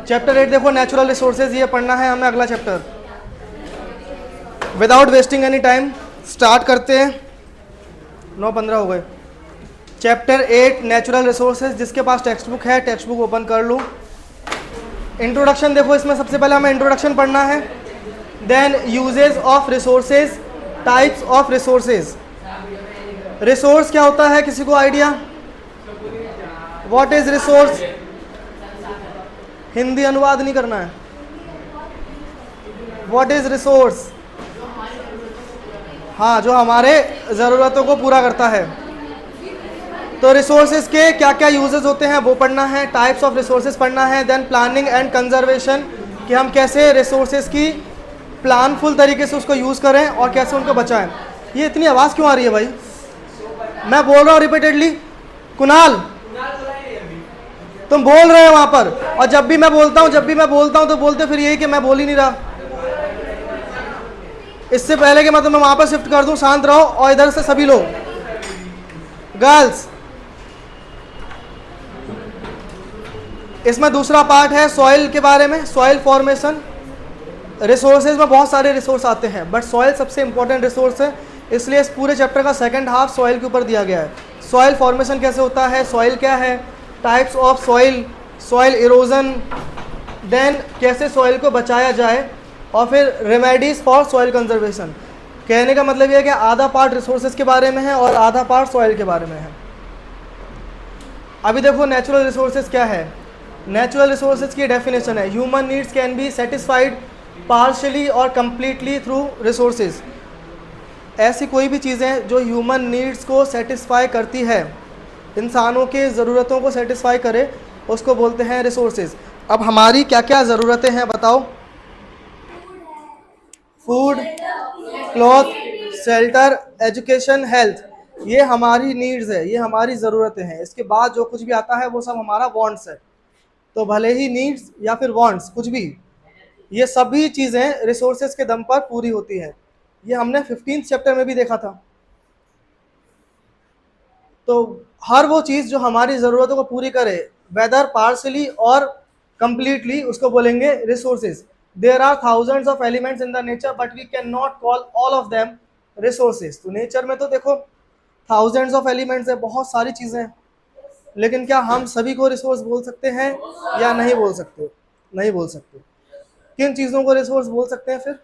Chapter 8 देखो, natural resources, ये पढ़ना है हमें अगला chapter. Without wasting any time start करते हैं। 9:15 हो गए। चैप्टर 8 नेचुरल रिसोर्सेज, जिसके पास टेक्स्ट बुक है टेक्स्ट बुक ओपन कर लो। इंट्रोडक्शन देखो, इसमें सबसे पहले हमें इंट्रोडक्शन पढ़ना है। Then usages of resources, types of resources. Resource क्या होता है, किसी को idea? What is resource? Hindi अनुवाद नहीं करना है। What is resource? हाँ, जो हमारे ज़रूरतों को पूरा करता है। तो रिसोर्सेज के क्या क्या यूजेस होते हैं वो पढ़ना है। टाइप्स ऑफ रिसोर्सेज पढ़ना है। देन प्लानिंग एंड कंजर्वेशन, कि हम कैसे रिसोर्सेज की प्लानफुल तरीके से उसको यूज़ करें और कैसे उनको बचाएं। ये इतनी आवाज़ क्यों आ रही है भाई? मैं बोल रहा हूँ रिपीटेडली। कुणाल, तुम बोल रहे हो वहां पर, और जब भी मैं बोलता हूं तो बोलते फिर यही कि मैं बोल ही नहीं रहा। इससे पहले कि मतलब मैं वहां पर शिफ्ट कर दूं, शांत रहो। और इधर से सभी लोग, गर्ल्स, इसमें दूसरा पार्ट है सॉइल के बारे में, सॉइल फॉर्मेशन। रिसोर्सेज में बहुत सारे रिसोर्स आते हैं, बट सॉइल सबसे इंपॉर्टेंट रिसोर्स है, इसलिए इस पूरे चैप्टर का सेकंड हाफ सॉइल के ऊपर दिया गया है। सॉइल फॉर्मेशन कैसे होता है, सॉइल क्या है, types of soil, soil erosion, then कैसे सॉइल को बचाया जाए, और फिर रेमेडीज फॉर सॉइल कंजर्वेशन। कहने का मतलब यह है कि आधा पार्ट रिसोर्सेज के बारे में है और आधा पार्ट सॉइल के बारे में है। अभी देखो नेचुरल रिसोर्सेज क्या है। नेचुरल रिसोर्सेज की डेफिनेशन है, human needs can be satisfied partially और कंप्लीटली थ्रू रिसोर्सेज। ऐसी कोई भी चीज़ें जो ह्यूमन नीड्स को सेटिस्फाई करती है, इंसानों के ज़रूरतों को सेटिस्फाई करे, उसको बोलते हैं रिसोर्सेज। अब हमारी क्या क्या ज़रूरतें हैं बताओ? Food, cloth, shelter, education, health, ये हमारी नीड्स है, ये हमारी ज़रूरतें हैं। इसके बाद जो कुछ भी आता है वो सब हमारा वांट्स है। तो भले ही नीड्स या फिर वांट्स, कुछ भी, ये सभी चीज़ें रिसोर्सेज के दम पर पूरी होती है। ये हमने 15th चैप्टर में भी देखा था। तो हर वो चीज़ जो हमारी ज़रूरतों को पूरी करे, वेदर पार्शली और कंप्लीटली, उसको बोलेंगे resources. There are thousands of elements in the nature but we can not call all of them resources. तो नेचर में तो देखो थाउजेंड्स ऑफ एलिमेंट्स है, बहुत सारी चीज़ें हैं, लेकिन क्या हम सभी को रिसोर्स बोल सकते हैं या नहीं बोल सकते? नहीं बोल सकते। किन चीज़ों को रिसोर्स बोल सकते हैं फिर?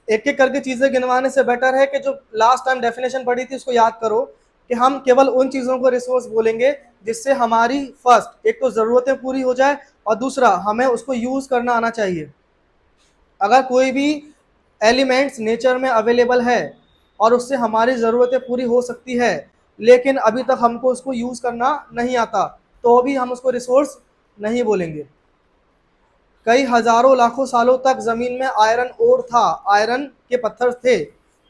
एक एक करके चीज़ें गिनवाने से बेटर है कि जो लास्ट टाइम डेफिनेशन पढ़ी थी उसको याद करो, कि हम केवल उन चीज़ों को रिसोर्स बोलेंगे जिससे हमारी फर्स्ट एक तो ज़रूरतें पूरी हो जाए, और दूसरा हमें उसको यूज़ करना आना चाहिए। अगर कोई भी एलिमेंट्स नेचर में अवेलेबल है और उससे हमारी ज़रूरतें पूरी हो सकती है, लेकिन अभी तक हमको उसको यूज़ करना नहीं आता, तो भी हम उसको रिसोर्स नहीं बोलेंगे। कई हजारों लाखों सालों तक ज़मीन में आयरन ओर था, आयरन के पत्थर थे,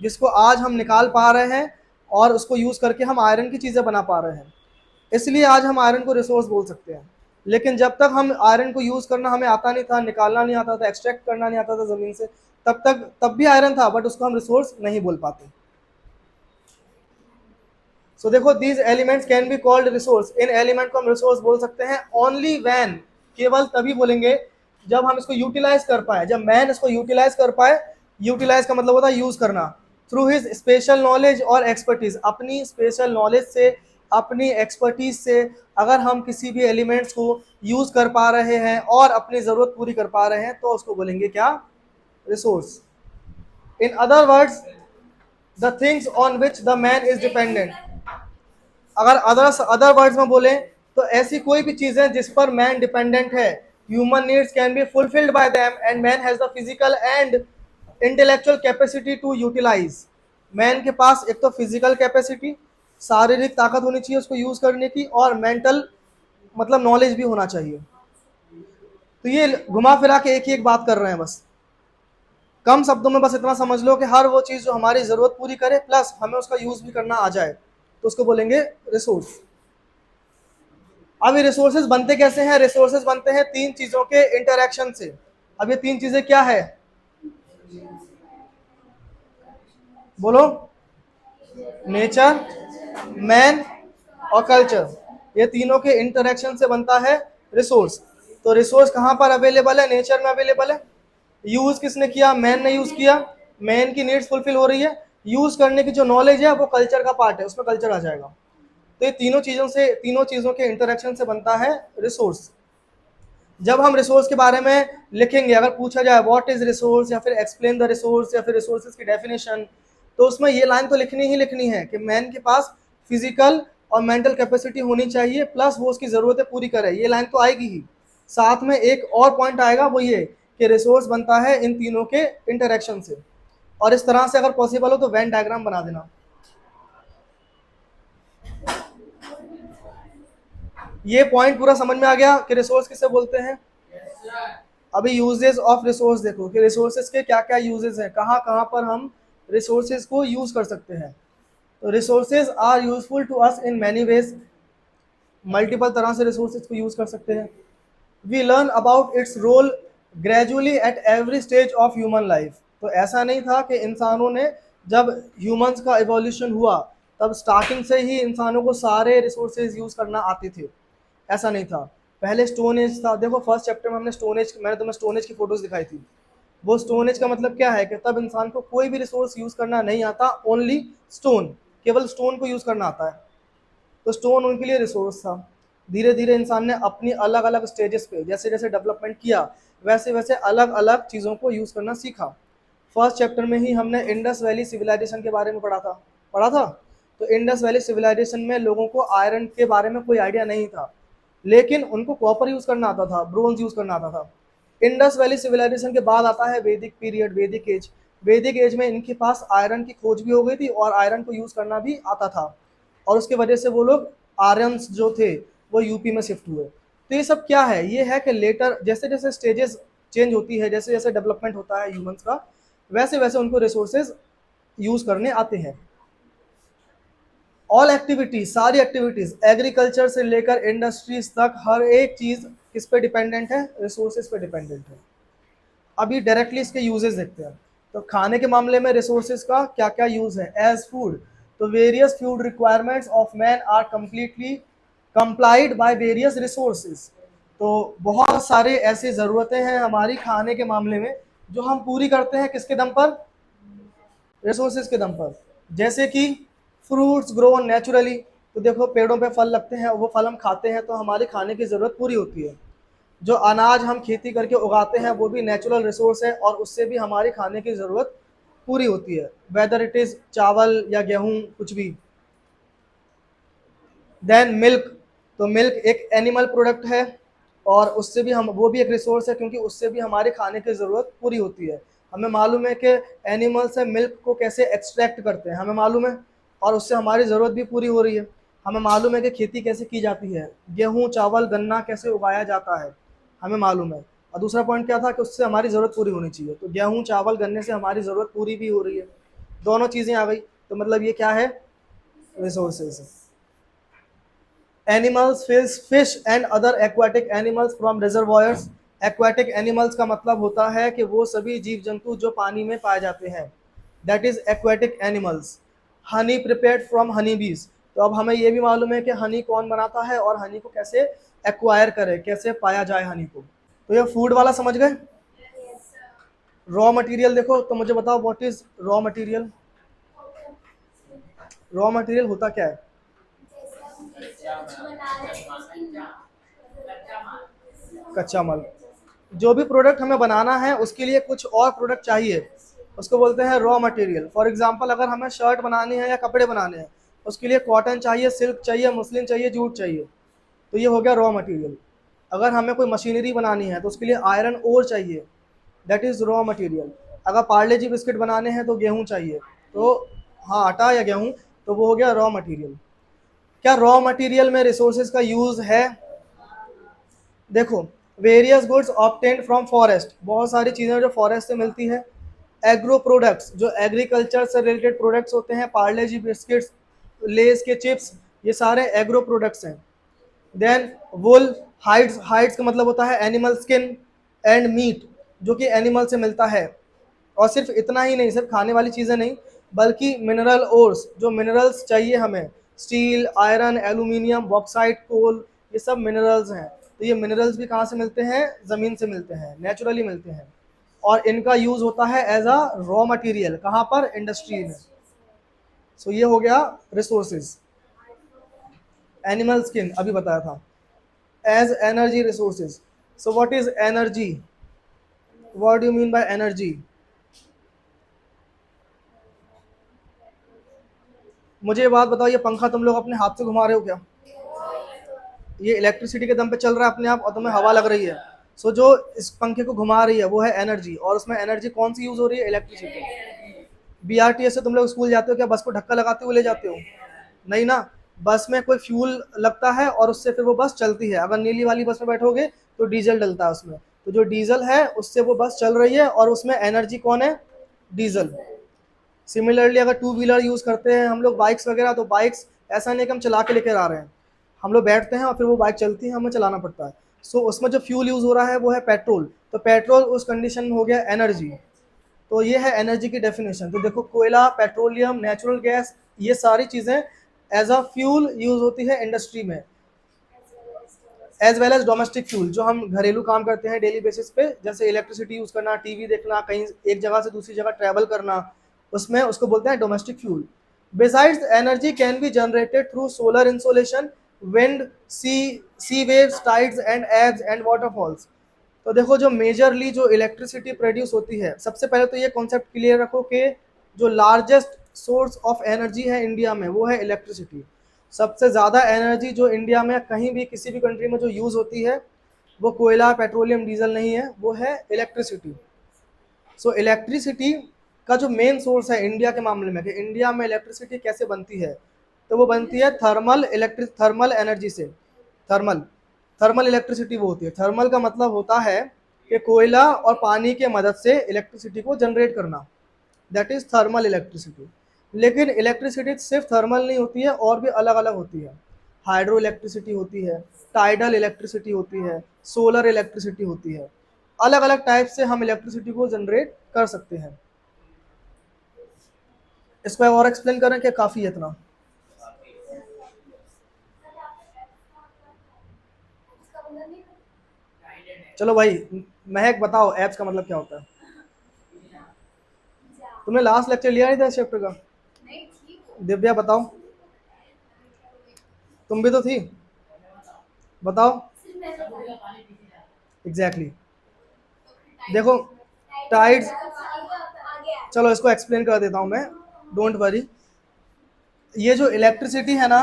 जिसको आज हम निकाल पा रहे हैं और उसको यूज़ करके हम आयरन की चीज़ें बना पा रहे हैं। इसलिए आज हम आयरन को रिसोर्स बोल सकते हैं। लेकिन जब तक हम आयरन को यूज़ करना हमें आता नहीं था, निकालना नहीं आता था, एक्सट्रैक्ट करना नहीं आता था ज़मीन से, तब भी आयरन था, बट उसको हम रिसोर्स नहीं बोल पाते। सो देखो, these elements can be called resource. In element को हम रिसोर्स बोल सकते हैं ओनली व्हेन, केवल तभी बोलेंगे जब हम इसको यूटिलाइज कर पाए, जब मैन इसको यूटिलाइज कर पाए। यूटिलाइज का मतलब होता है यूज करना। थ्रू हिज स्पेशल नॉलेज और एक्सपर्टीज, अपनी स्पेशल नॉलेज से, अपनी एक्सपर्टीज से अगर हम किसी भी एलिमेंट्स को यूज कर पा रहे हैं और अपनी ज़रूरत पूरी कर पा रहे हैं, तो उसको बोलेंगे क्या? Resource. In other words, the things on which the man is dependent. अगर अदर वर्ड्स में बोले तो ऐसी कोई भी चीज़ें जिस पर मैन डिपेंडेंट है, human needs can be fulfilled by them and man has the physical and intellectual capacity to utilize. Man के पास एक तो फिजिकल कैपेसिटी, शारीरिक ताकत होनी चाहिए उसको यूज करने की, और मेंटल मतलब नॉलेज भी होना चाहिए। तो ये घुमा फिरा के एक ही एक बात कर रहे हैं बस। कम शब्दों में बस इतना समझ लो कि हर वो चीज़ जो हमारी ज़रूरत पूरी करे प्लस हमें उसका यूज़ भी करना आ जाए, तो उसको बोलेंगे रिसोर्स। अब ये रिसोर्सेज बनते कैसे हैं? रिसोर्सेज बनते हैं तीन चीज़ों के इंटरैक्शन से। अब ये तीन चीज़ें क्या है? बोलो। नेचर, मैन और कल्चर, ये तीनों के इंटरेक्शन से बनता है रिसोर्स। तो रिसोर्स कहाँ पर अवेलेबल है? नेचर में अवेलेबल है। यूज किसने किया? मैन ने यूज किया, मैन की नीड्स फुलफिल हो रही है। यूज करने की जो नॉलेज है वो कल्चर का पार्ट है, उसमें कल्चर आ जाएगा। तो ये तीनों चीजों के इंटरेक्शन से बनता है रिसोर्स। जब हम रिसोर्स के बारे में लिखेंगे, अगर पूछा जाए व्हाट इज रिसोर्स या फिर एक्सप्लेन द रिसोर्स या फिर रिसोर्सेज की डेफिनेशन, तो उसमें ये लाइन तो लिखनी ही लिखनी है कि मैन के पास फिजिकल और मेंटल कैपेसिटी होनी चाहिए, प्लस वो उसकी ज़रूरतें पूरी करे। ये लाइन तो आएगी ही। साथ में एक और पॉइंट आएगा, वो ये कि रिसोर्स बनता है इन तीनों के इंटरेक्शन से। और इस तरह से अगर पॉसिबल हो तो वेन डायग्राम बना देना। ये पॉइंट पूरा समझ में आ गया कि रिसोर्स किसे बोलते हैं। अभी यूजेस ऑफ रिसोर्स देखो कि रिसोर्सेज के क्या क्या यूजेस हैं, कहाँ कहाँ पर हम रिसोर्सेज को यूज कर सकते हैं। तो resources are useful to us in many ways, multiple तरह से रिसोर्सेज को यूज कर सकते हैं। We learn about its role gradually at every stage of human life. तो ऐसा नहीं था कि इंसानों ने, जब ह्यूमंस का इवोल्यूशन हुआ तब स्टार्टिंग से ही इंसानों को सारे रिसोर्सेज यूज करना आते थे, ऐसा नहीं था। पहले स्टोन एज था। देखो फर्स्ट चैप्टर में हमने स्टोन एज, मैंने तुम्हें स्टोन एज की फोटोज दिखाई थी। वो स्टोन एज का मतलब क्या है कि तब इंसान को कोई भी रिसोर्स यूज करना नहीं आता, ओनली स्टोन, केवल स्टोन को यूज करना आता है। तो स्टोन उनके लिए रिसोर्स था। धीरे धीरे इंसान ने अपनी अलग अलग स्टेजेस पे जैसे जैसे डेवलपमेंट किया, वैसे वैसे अलग अलग चीज़ों को यूज़ करना सीखा। फर्स्ट चैप्टर में ही हमने इंडस वैली सिविलाइजेशन के बारे में पढ़ा था। तो इंडस वैली सिविलाइजेशन में लोगों को आयरन के बारे में कोई आइडिया नहीं था, लेकिन उनको कॉपर यूज़ करना आता था, ब्रोंज यूज़ करना आता था। इंडस वैली सिविलाइजेशन के बाद आता है वैदिक पीरियड, वैदिक एज। वैदिक एज में इनके पास आयरन की खोज भी हो गई थी और आयरन को यूज़ करना भी आता था, और उसकी वजह से वो लोग आर्यंस जो थे वो यूपी में शिफ्ट हुए। तो ये सब क्या है? ये है कि लेटर जैसे जैसे स्टेजेस चेंज होती है, जैसे जैसे डेवलपमेंट होता है ह्यूमंस का, वैसे वैसे उनको रिसोर्सेज यूज करने आते हैं। ऑल एक्टिविटीज, सारी एक्टिविटीज, एग्रीकल्चर से लेकर इंडस्ट्रीज तक, हर एक चीज किस पे डिपेंडेंट है? रिसोर्सेज पे डिपेंडेंट है। अभी डायरेक्टली इसके यूजेस देखते हैं। तो खाने के मामले में रिसोर्सेज का क्या क्या यूज है? एज फूड, तो various food requirements of man are completely complied by various resources. तो बहुत सारे ऐसी ज़रूरतें हैं हमारी खाने के मामले में जो हम पूरी करते हैं किसके दम पर? रिसोर्सेज के दम पर। जैसे कि फ्रूट्स ग्रो नेचुरली, तो देखो पेड़ों पे फल लगते हैं, वो फल हम खाते हैं तो हमारी खाने की ज़रूरत पूरी होती है। जो अनाज हम खेती करके उगाते हैं वो भी नेचुरल रिसोर्स है और उससे भी हमारी खाने की ज़रूरत पूरी होती है, वेदर इट इज़ चावल या गेहूँ, कुछ भी। देन मिल्क, तो मिल्क एक एनिमल प्रोडक्ट है और उससे भी हम, वो भी एक रिसोर्स है क्योंकि उससे भी हमारे खाने की ज़रूरत पूरी होती है। हमें मालूम है कि एनिमल से मिल्क को कैसे एक्सट्रैक्ट करते हैं, हमें मालूम है, और उससे हमारी ज़रूरत भी पूरी हो रही है। हमें मालूम है कि खेती कैसे की जाती है, गेहूँ चावल गन्ना कैसे उगाया जाता है, हमें मालूम है। और दूसरा पॉइंट क्या था कि उससे हमारी ज़रूरत पूरी होनी चाहिए। तो गेहूँ चावल गन्ने से हमारी ज़रूरत पूरी भी हो रही है, दोनों चीज़ें आ गई। तो मतलब ये क्या है? Resources. Animals, fish and other aquatic animals from reservoirs. Aquatic animals का मतलब होता है कि वो सभी जीव जंतु जो पानी में पाए जाते हैं, that is aquatic animals. Honey prepared from Honey बीज, तो अब हमें ये भी मालूम है कि हनी कौन बनाता है और हनी को कैसे एक्वायर करे, कैसे पाया जाए हनी को। तो ये फूड वाला समझ गए। रॉ मटेरियल देखो, तो मुझे बताओ what is raw material. Raw material होता क्या है? कच्चा माल। जो भी प्रोडक्ट हमें बनाना है उसके लिए कुछ और प्रोडक्ट चाहिए, उसको बोलते हैं रॉ मटेरियल। फॉर एग्जांपल अगर हमें शर्ट बनानी है या कपड़े बनाने हैं, उसके लिए कॉटन चाहिए, सिल्क चाहिए, मुस्लिन चाहिए, जूट चाहिए, तो ये हो गया रॉ मटेरियल। अगर हमें कोई मशीनरी बनानी है तो उसके लिए आयरन ओर चाहिए, दैट इज़ रॉ मटेरियल। अगर पार्ले जी बिस्किट बनाने हैं तो गेहूँ चाहिए, तो हाँ आटा या गेहूँ, तो वो हो गया रॉ मटेरियल। क्या रॉ मटेरियल में रिसोर्सेज का यूज़ है? देखो, various goods obtained from forest, बहुत सारी चीज़ें जो फॉरेस्ट से मिलती है। एग्रो प्रोडक्ट्स, जो एग्रीकल्चर से रिलेटेड प्रोडक्ट्स होते हैं, पार्ले जी बिस्किट्स, लेस के चिप्स, ये सारे एग्रो प्रोडक्ट्स हैं। देन वुल, हाइड्स, हाइड्स का मतलब होता है एनिमल स्किन, एंड मीट, जो कि एनिमल से मिलता है। और सिर्फ इतना ही नहीं, सिर्फ खाने वाली चीज़ें नहीं, बल्कि मिनरल ओर्स, जो मिनरल्स चाहिए हमें, स्टील, आयरन, एल्यूमिनियम, बॉक्साइट, कोल, ये सब मिनरल्स हैं। तो ये मिनरल्स भी कहाँ से मिलते हैं? ज़मीन से मिलते हैं, नेचुरली मिलते हैं। और इनका यूज़ होता है एज अ रॉ मटेरियल, कहाँ पर? इंडस्ट्री में। सो ये हो गया रिसोर्सेज। एनिमल स्किन अभी बताया था, as energy resources. So what is energy? What do you mean by energy? मुझे ये बात बताओ, ये पंखा तुम लोग अपने हाथ से घुमा रहे हो क्या? ये इलेक्ट्रिसिटी के दम पे चल रहा है अपने आप और तुम्हें हवा लग रही है। सो जो इस पंखे को घुमा रही है वो है एनर्जी, और उसमें एनर्जी कौन सी यूज हो रही है? इलेक्ट्रिसिटी। बीआरटीएस से तुम लोग स्कूल जाते हो क्या? बस को धक्का लगाते हुए ले जाते हो? नहीं ना। बस में कोई फ्यूल लगता है और उससे फिर वो बस चलती है। अगर नीली वाली बस में बैठोगे तो डीजल डलता है उसमें, तो जो डीजल है उससे वो बस चल रही है और उसमें एनर्जी कौन है? डीजल। सिमिलरली अगर टू व्हीलर यूज़ करते हैं हम लोग, बाइक्स वगैरह, तो बाइक्स ऐसा नहीं कि हम चला के लेकर आ रहे हैं, हम लोग बैठते हैं और फिर वो बाइक चलती है, हमें चलाना पड़ता है। सो उसमें जो फ्यूल यूज़ हो रहा है वो है पेट्रोल, तो पेट्रोल उस कंडीशन में हो गया एनर्जी। तो ये है एनर्जी की डेफिनेशन। तो देखो, कोयला, पेट्रोलियम, नेचुरल गैस, ये सारी चीज़ें एज अ फ्यूल यूज़ होती है इंडस्ट्री में, as well as domestic fuel, जो हम घरेलू काम करते हैं डेली बेसिस पे, जैसे इलेक्ट्रिसिटी यूज़ करना, टीवी देखना, कहीं एक जगह से दूसरी जगह ट्रैवल करना, उसमें उसको बोलते हैं domestic fuel. Besides energy can be generated through solar insolation, wind, sea waves, tides and ebbs and waterfalls. तो देखो, जो मेजरली जो इलेक्ट्रिसिटी प्रोड्यूस होती है, सबसे पहले तो ये कॉन्सेप्ट क्लियर रखो कि जो लार्जेस्ट सोर्स ऑफ एनर्जी है इंडिया में वो है इलेक्ट्रिसिटी। सबसे ज़्यादा एनर्जी जो इंडिया में कहीं भी किसी भी कंट्री में जो यूज़ होती है वो कोयला, पेट्रोलियम, डीजल नहीं है, वो है इलेक्ट्रिसिटी। सो इलेक्ट्रिसिटी का जो मेन सोर्स है इंडिया के मामले में, कि इंडिया में इलेक्ट्रिसिटी कैसे बनती है, तो वो बनती है थर्मल एनर्जी से। थर्मल थर्मल इलेक्ट्रिसिटी वो होती है। थर्मल का मतलब होता है कि कोयला और पानी के मदद से इलेक्ट्रिसिटी को जनरेट करना, दैट इज थर्मल इलेक्ट्रिसिटी। लेकिन इलेक्ट्रिसिटी सिर्फ थर्मल नहीं होती है, और भी अलग अलग होती है। हाइड्रो इलेक्ट्रिसिटी होती है, टाइडल इलेक्ट्रिसिटी होती है, सोलर इलेक्ट्रिसिटी होती है। अलग अलग टाइप से हम इलेक्ट्रिसिटी को जनरेट कर सकते हैं। इसको और एक्सप्लेन करें कि काफ़ी है इतना? चलो भाई, महक बताओ एप्स का मतलब क्या होता है? तुमने लास्ट लेक्चर लिया नहीं था इस चैप्टर का? दिव्या बताओ, तुम भी तो थी, बताओ। Exactly exactly. देखो, टाइड्स, चलो इसको एक्सप्लेन कर देता हूँ मैं, डोंट वरी। ये जो इलेक्ट्रिसिटी है ना,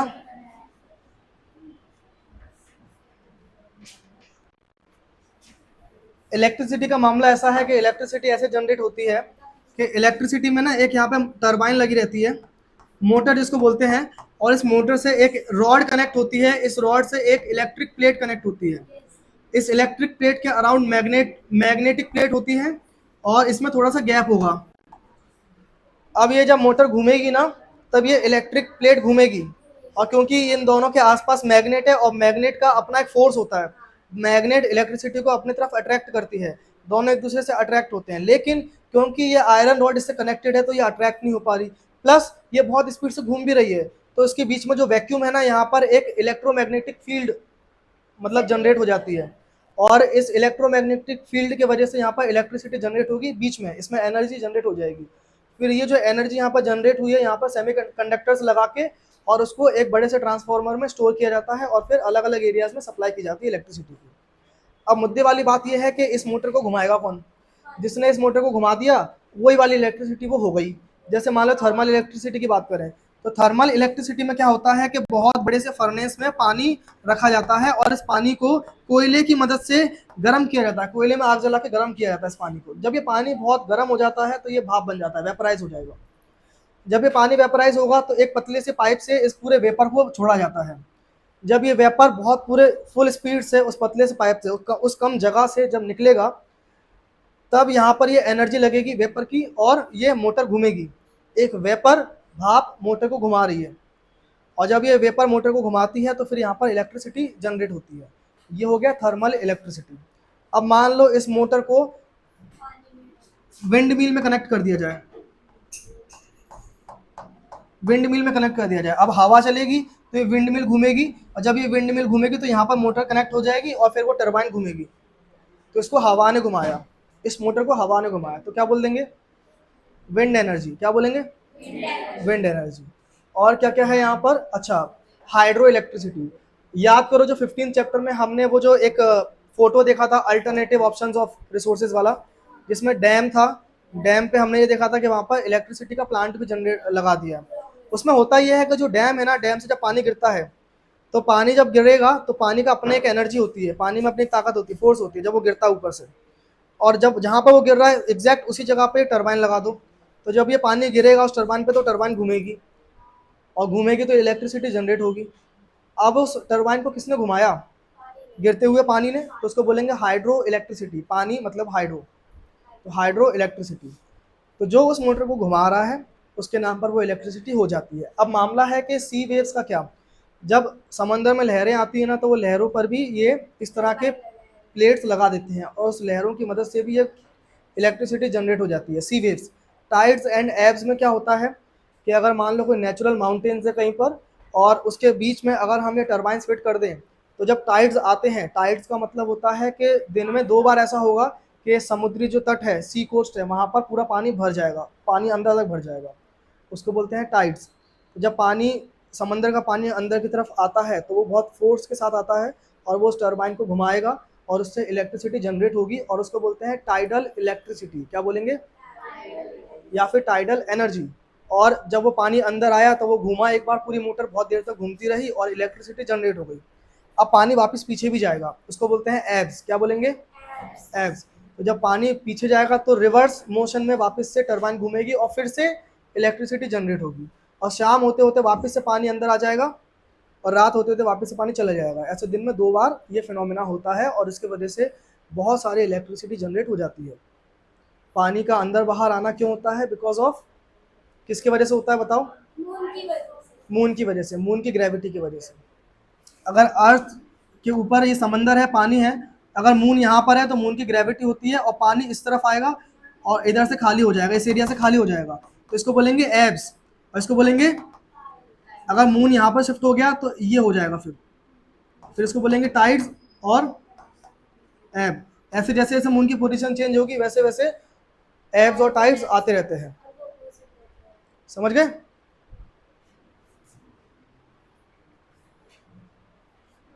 इलेक्ट्रिसिटी का मामला ऐसा है कि इलेक्ट्रिसिटी ऐसे जनरेट होती है कि इलेक्ट्रिसिटी में ना एक यहाँ पे टरबाइन लगी रहती है, मोटर जिसको बोलते हैं, और इस मोटर से एक रॉड कनेक्ट होती है, इस रॉड से एक इलेक्ट्रिक प्लेट कनेक्ट होती है। इस इलेक्ट्रिक प्लेट के अराउंड मैग्नेटिक प्लेट होती है, और इसमें थोड़ा सा गैप होगा। अब ये जब मोटर घूमेगी ना, तब ये इलेक्ट्रिक प्लेट घूमेगी, और क्योंकि इन दोनों के आसपास मैग्नेट है, और मैग्नेट का अपना एक फोर्स होता है, मैग्नेट इलेक्ट्रिसिटी को अपनी तरफ अट्रैक्ट करती है, दोनों एक दूसरे से अट्रैक्ट होते हैं। लेकिन क्योंकि ये आयरन रॉड इससे कनेक्टेड है तो ये अट्रैक्ट नहीं हो पा रही, प्लस ये बहुत स्पीड से घूम भी रही है, तो इसके बीच में जो वैक्यूम है ना, यहाँ पर एक इलेक्ट्रोमैग्नेटिक फील्ड मतलब जनरेट हो जाती है, और इस इलेक्ट्रोमैग्नेटिक फील्ड की वजह से यहाँ पर इलेक्ट्रिसिटी जनरेट होगी, बीच में इसमें एनर्जी जनरेट हो जाएगी। फिर ये जो एनर्जी यहाँ पर जनरेट हुई है, यहाँ पर सेमी कंडक्टर्स लगा के और उसको एक बड़े से ट्रांसफार्मर में स्टोर किया जाता है, और फिर अलग अलग एरियाज में सप्लाई की जाती है इलेक्ट्रिसिटी की। अब मुद्दे वाली बात यह है कि इस मोटर को घुमाएगा कौन? जिसने इस मोटर को घुमा दिया वही वाली इलेक्ट्रिसिटी वो हो गई। जैसे मान लो थर्मल इलेक्ट्रिसिटी की बात करें, तो थर्मल इलेक्ट्रिसिटी में क्या होता है कि बहुत बड़े से फर्नेस में पानी रखा जाता है, और इस पानी को कोयले की मदद से गर्म किया जाता है, कोयले में आग जला के गर्म किया जाता है इस पानी को। जब ये पानी बहुत गर्म हो जाता है तो ये भाप बन जाता है, वेपराइज हो जाएगा। जब ये पानी वेपराइज होगा तो एक पतले से पाइप से इस पूरे वेपर को छोड़ा जाता है। जब ये वेपर बहुत पूरे फुल स्पीड से उस पतले से पाइप से उस कम जगह से जब निकलेगा, तब यहाँ पर ये एनर्जी लगेगी वेपर की, और ये मोटर घूमेगी। एक वेपर भाप मोटर को घुमा रही है, और जब ये वेपर मोटर को घुमाती है तो फिर यहाँ पर इलेक्ट्रिसिटी जनरेट होती है। ये हो गया थर्मल इलेक्ट्रिसिटी। अब मान लो इस मोटर को विंड मिल में कनेक्ट कर दिया जाए, विंड मिल में कनेक्ट कर दिया जाए। अब हवा चलेगी तो ये विंड मिल घूमेगी, और जब ये विंड मिल घूमेगी तो यहाँ पर मोटर कनेक्ट हो जाएगी और फिर वो टरबाइन घूमेगी। तो इसको हवा ने घुमाया, इस मोटर को हवा ने घुमाया, तो क्या बोल देंगे? Wind energy. क्या बोलेंगे? Wind energy. और क्या क्या है यहाँ पर? अच्छा, हाइड्रो इलेक्ट्रिसिटी। याद करो जो 15 चैप्टर में हमने वो जो एक फोटो देखा था अल्टरनेटिव ऑप्शंस ऑफ रिसोर्सेज वाला, जिसमें डैम था, डैम पे हमने ये देखा था कि वहाँ पर इलेक्ट्रिसिटी का प्लांट भी जनरेट लगा दिया। उसमें होता यह है कि जो डैम है ना, डैम से जब पानी गिरता है तो पानी जब गिरेगा तो पानी का अपने एक एनर्जी होती है, पानी में अपनी ताकत होती है, फोर्स होती है जब वो गिरता है ऊपर से। और जब जहाँ पर वो गिर रहा है एग्जैक्ट उसी जगह पे टरबाइन लगा दो, तो जब ये पानी गिरेगा उस टरबाइन पे तो टरबाइन घूमेगी, और घूमेगी तो इलेक्ट्रिसिटी जनरेट होगी। अब उस टरबाइन को किसने घुमाया? गिरते हुए पानी ने, तो उसको बोलेंगे हाइड्रो इलेक्ट्रिसिटी। पानी मतलब हाइड्रो, तो हाइड्रो इलेक्ट्रिसिटी। तो जो उस मोटर को घुमा रहा है उसके नाम पर वो इलेक्ट्रिसिटी हो जाती है। अब मामला है कि सी वेव्स का क्या? जब समंदर में लहरें आती हैं ना, तो वो लहरों पर भी ये इस तरह के प्लेट्स लगा देते हैं और उस लहरों की मदद से भी ये इलेक्ट्रिसिटी जनरेट हो जाती है, सी वेव्स। टाइड्स एंड एब्स में क्या होता है कि अगर मान लो कोई नेचुरल माउंटेन्स है कहीं पर और उसके बीच में अगर हम ये टरबाइन फिट कर दें, तो जब टाइड्स आते हैं, टाइड्स का मतलब होता है कि दिन में 2 बार ऐसा होगा कि समुद्री जो तट है, सी कोस्ट है, वहाँ पर पूरा पानी भर जाएगा, पानी अंदर तक भर जाएगा, उसको बोलते हैं टाइड्स। जब पानी, समंदर का पानी अंदर की तरफ आता है तो वो बहुत फोर्स के साथ आता है और वो उस टरबाइन को घुमाएगा और उससे इलेक्ट्रिसिटी जनरेट होगी और उसको बोलते हैं टाइडल इलेक्ट्रिसिटी। क्या बोलेंगे? या फिर टाइडल एनर्जी। और जब वो पानी अंदर आया तो वो घूमा एक बार, पूरी मोटर बहुत देर तक घूमती रही और इलेक्ट्रिसिटी जनरेट हो गई। अब पानी वापस पीछे भी जाएगा, उसको बोलते हैं एब्स। क्या बोलेंगे? एब्स। तो जब पानी पीछे जाएगा तो रिवर्स मोशन में वापस से टरबाइन घूमेगी और फिर से इलेक्ट्रिसिटी जनरेट होगी, और शाम होते होते वापस से पानी अंदर आ जाएगा और रात होते होते वापस से पानी चला जाएगा। ऐसे दिन में 2 बार ये फिनोमेना होता है और इसकी वजह से बहुत सारी इलेक्ट्रिसिटी जनरेट हो जाती है। पानी का अंदर बाहर आना क्यों होता है? बिकॉज ऑफ, किसकी वजह से होता है बताओ? मून की वजह से, मून की ग्रेविटी की वजह से। अगर अर्थ के ऊपर ये समंदर है, पानी है, अगर मून यहाँ पर है तो मून की ग्रेविटी होती है और पानी इस तरफ आएगा और इधर से खाली हो जाएगा, इस एरिया से खाली हो जाएगा, तो इसको बोलेंगे एब्स। और इसको बोलेंगे, अगर मून यहाँ पर शिफ्ट हो गया तो ये हो जाएगा, फिर इसको बोलेंगे टाइड्स और एब। ऐसे जैसे जैसे मून की पोजीशन चेंज होगी वैसे वैसे एब्स और टाइड्स आते रहते हैं। समझ गए?